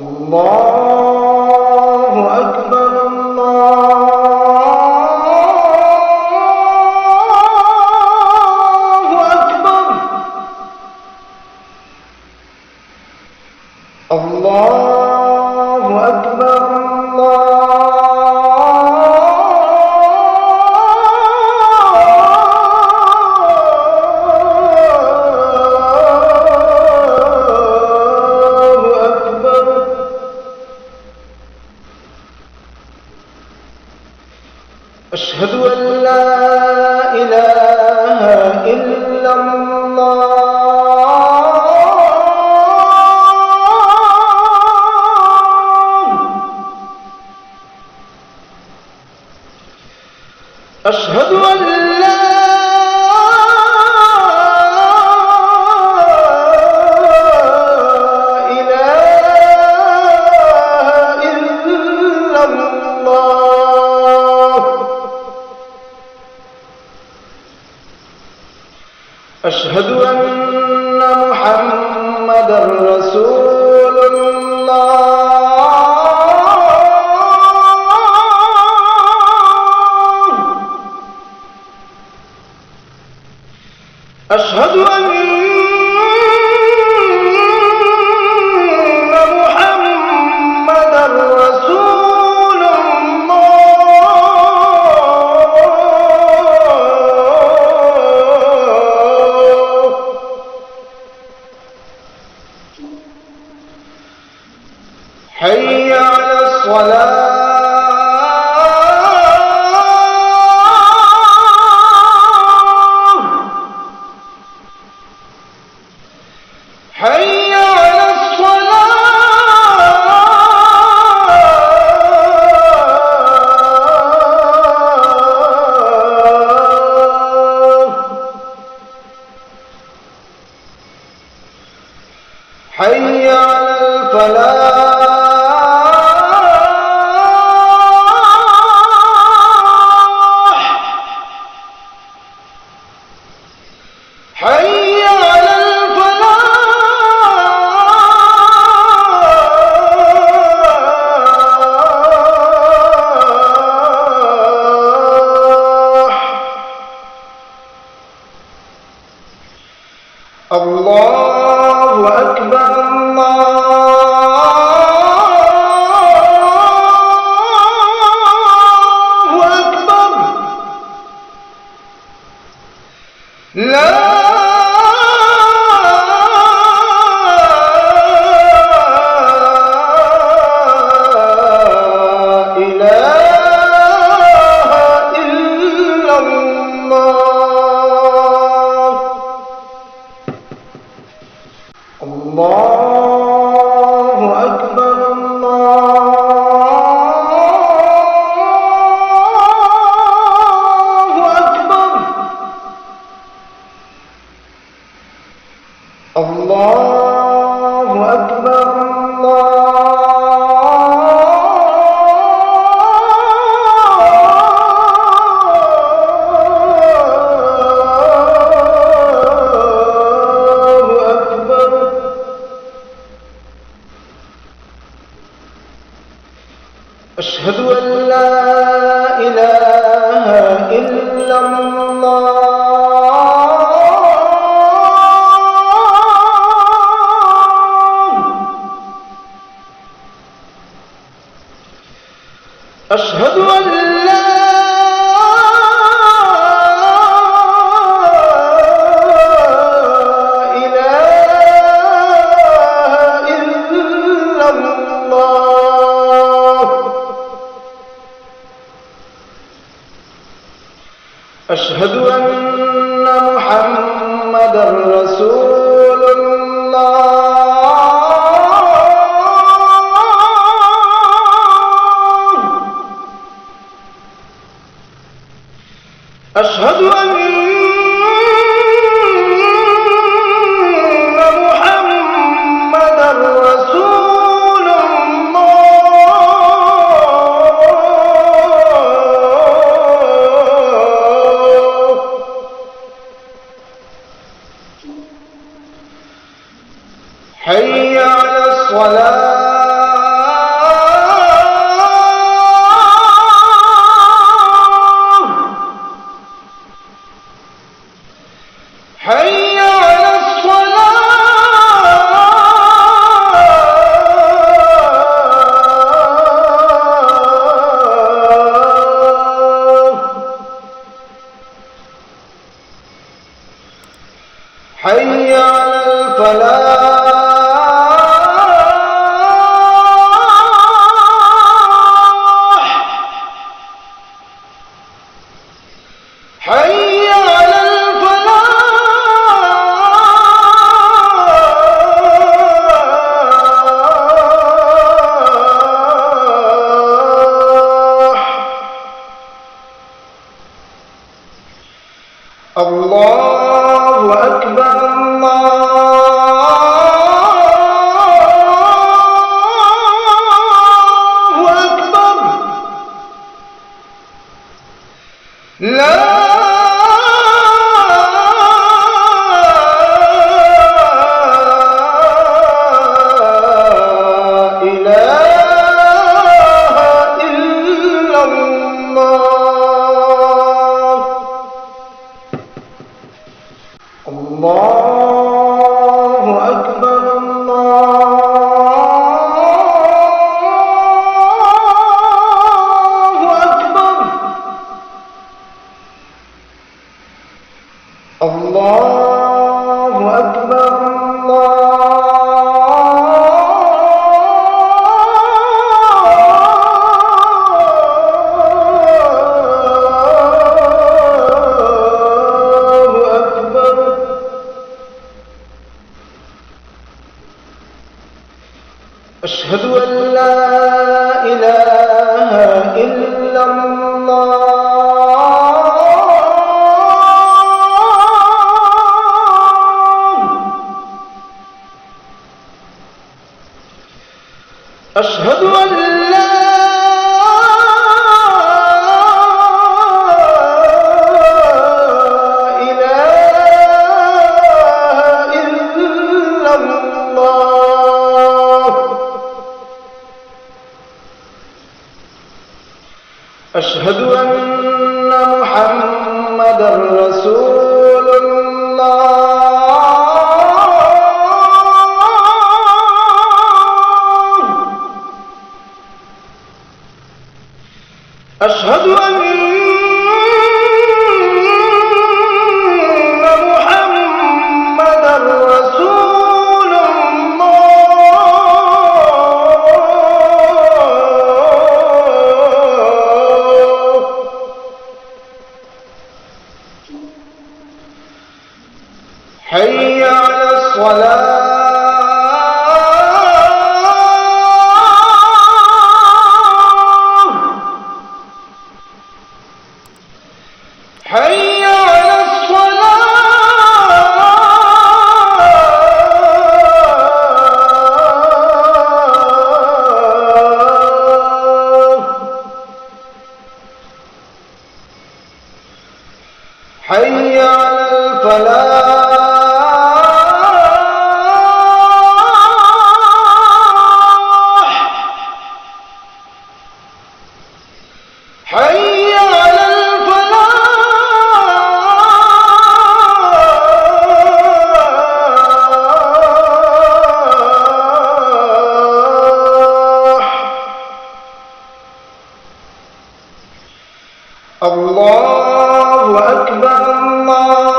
الله أكبر الله أكبر الله أكبر أشهد أن لا إله إلا الله أشهد أن لا إله إلا الله أشهد أن محمدًا رسول الله أشهد أن محمدًا رسول الله حي على الصلاة حي على الصلاة حي على الفلاح حي على الفلاح الله أكبر الله أكبر لا إله إلا الله الله أكبر الله أكبر الله أكبر الله أكبر أشهد أن لا إله إلا الله أشهد أن لا إله إلا الله أشهد أن محمدًا رسول الله أشهد أن محمدًا رسول الله حي على الصلاة أن لا إله إلا الله أشهد أن لا إله إلا الله أشهد أن محمدا رسول الله أشهد أن محمدا رسول الله حي على الصلاة حي على الصلاة حي على الفلاح حي على الفلاح الله أكبر الله